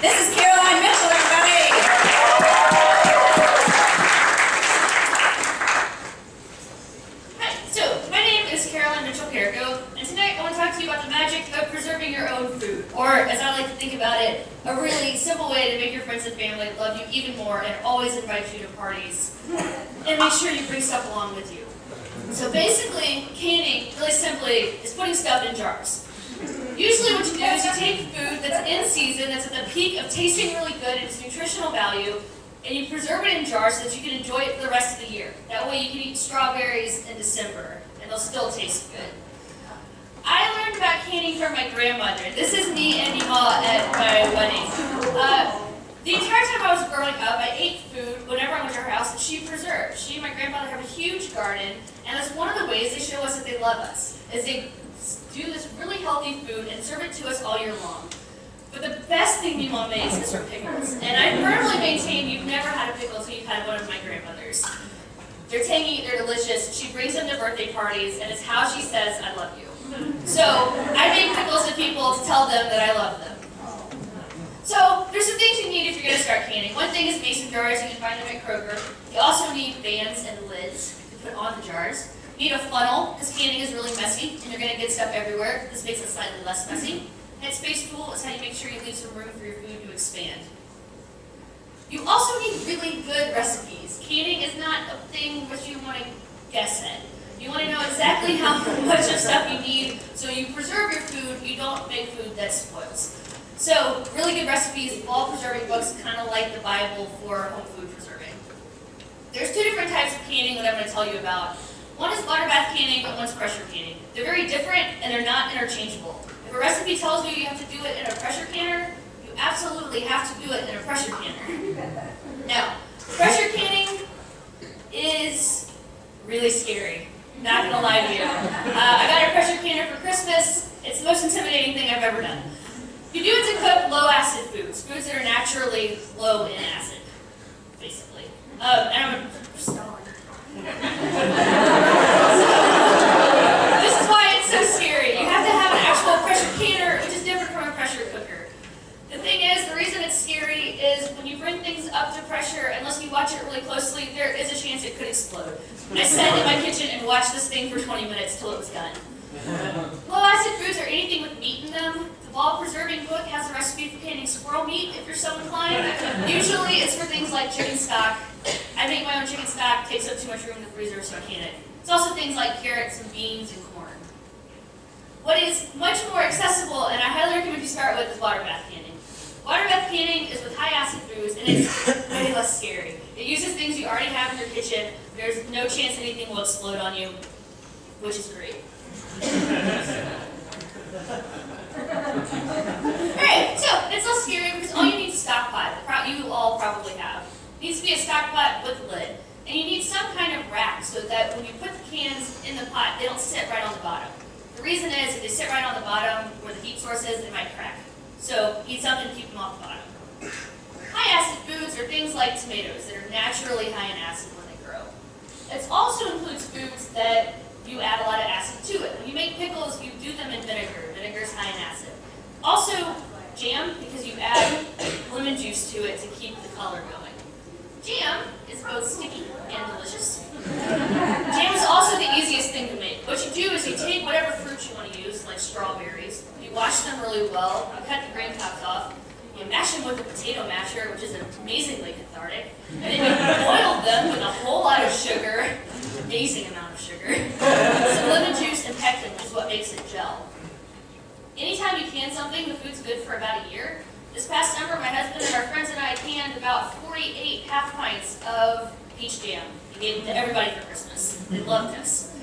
This is Caroline Mitchell, everybody. Hi, so my name is Caroline Mitchell-Carrico, and tonight I want to talk to you about the magic of preserving your own food, or as I like to think about it, a really simple way to make your friends and family love you even more and always invite you to parties. And make sure you bring stuff along with you. So basically, canning, really simply, is putting stuff in jars. Usually what you do is you take food that's in season, that's at the peak of tasting really good, its nutritional value, and you preserve it in jars so that you can enjoy it for the rest of the year. That way you can eat strawberries in December, and they'll still taste good. I learned about canning from my grandmother. This is me and Nima at my wedding. The entire time I was growing up, I ate food whenever I went to her house that she preserved. She and my grandfather have a huge garden, and that's one of the ways they show us that they love us, is they do this really healthy food and serve it to us all year long. But the best thing Mima makes is her pickles. And I firmly maintain you've never had a pickle until you've had one of my grandmother's. They're tangy, they're delicious. She brings them to birthday parties, and it's how she says, I love you. So I make pickles to people to tell them that I love them. So there's some things you need if you're going to start canning. One thing is mason jars. You can find them at Kroger. You also need bands and lids to put on the jars. You need a funnel, because canning is really messy, and you're going to get stuff everywhere. This makes it slightly less messy. Headspace tool is how you make sure you leave some room for your food to expand. You also need really good recipes. Canning is not a thing which you want to guess at. You want to know exactly how much of stuff you need, so you preserve your food, you don't make food that spoils. So, really good recipes, all-preserving books, kind of like the Bible for home food preserving. There's two different types of canning that I'm going to tell you about. One is water bath canning, and one's pressure canning. They're very different, and they're not interchangeable. If a recipe tells you you have to do it in a pressure canner, you absolutely have to do it in a pressure canner. Now, pressure canning is really scary. Not going to lie to you. I got a pressure canner for Christmas. It's the most intimidating thing I've ever done. You do it to cook low-acid foods, foods that are naturally low in acid, basically. And I'm stalling. This is why it's so scary. You have to have an actual pressure canner, which is different from a pressure cooker. The thing is, the reason it's scary is when you bring things up to pressure, unless you watch it really closely, there is a chance it could explode. I sat in my kitchen and watched this thing for 20 minutes till it was done. Low-acid foods are anything with meat in them. The Ball Preserving book has a recipe for canning squirrel meat, if you're so inclined. Usually it's for things like chicken stock. I make my own chicken stock, takes up too much room in the freezer, so I can it. It's also things like carrots and beans and corn. What is much more accessible, and I highly recommend you start with, is water bath canning. Water bath canning is with high-acid foods, and it's way less scary. It uses things you already have in your kitchen. There's no chance anything will explode on you, which is great. Alright, so it's less scary because all you need is a stock pot. You all probably have. It needs to be a stock pot with a lid. And you need some kind of rack so that when you put the cans in the pot, they don't sit right on the bottom. The reason is, if they sit right on the bottom where the heat source is, they might crack. So you need something to keep them off the bottom. High-acid foods are things like tomatoes that are naturally high in acid when they grow. It also includes foods that you add a lot of acid to it. When you make pickles, you do them in vinegar. Vinegar is high in acid. Also, jam, because you add lemon juice to it to keep the color going. Jam is both sticky and delicious. Jam is also the easiest thing to make. What you do is you take whatever fruit you want to use, like strawberries, you wash them really well, you cut the grain tops off, you mash them with a potato masher, which is amazingly cathartic, and then you boil them with a whole lot of sugar, amazing amount of sugar, some lemon juice and pectin, which is what makes it gel. Anytime you can something, the food's good for about a year. This past summer, my husband and our friends and I canned about 48 half pints of peach jam. We gave it to everybody for Christmas. They loved us.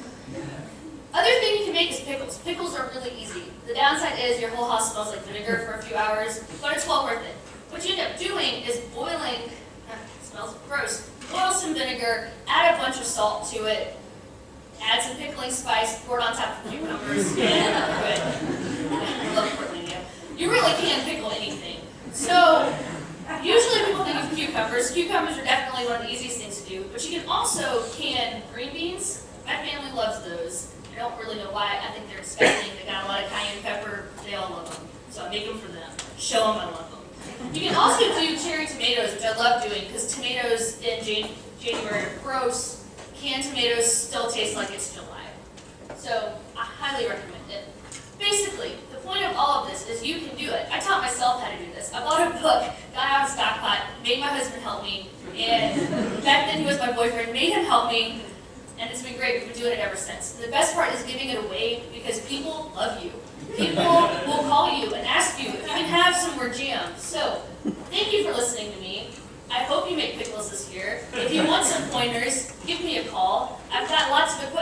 Other thing you can make is pickles. Pickles are really easy. The downside is your whole house smells like vinegar for a few hours, but it's well worth it. What you end up doing is boiling, it smells gross, boil some vinegar, add a bunch of salt to it, add some pickling spice, pour it on top of cucumbers, and good. I love Portlandia. You really can pickle anything. So, usually people think of cucumbers. Cucumbers are definitely one of the easiest things to do, but you can also can green beans. My family loves those. I don't really know why. I think they're disgusting. They got a lot of cayenne pepper. They all love them. So I make them for them. Show them I love them. You can also do cherry tomatoes, which I love doing because tomatoes in January are gross. Canned tomatoes still taste like it's July. So I highly recommend it. Basically, the point of all of this is you can do it. I taught myself how to do this. I bought a book, got out of Stockpot, made my husband help me, and back then he was my boyfriend, made him help me, and it's been great. We've been doing it ever since. The best part is giving it away because people love you. People will call you and ask you if you can have some more jam. So, thank you for listening to me. I hope you make pickles this year. If you want some pointers, give me a call. I've got lots of equipment.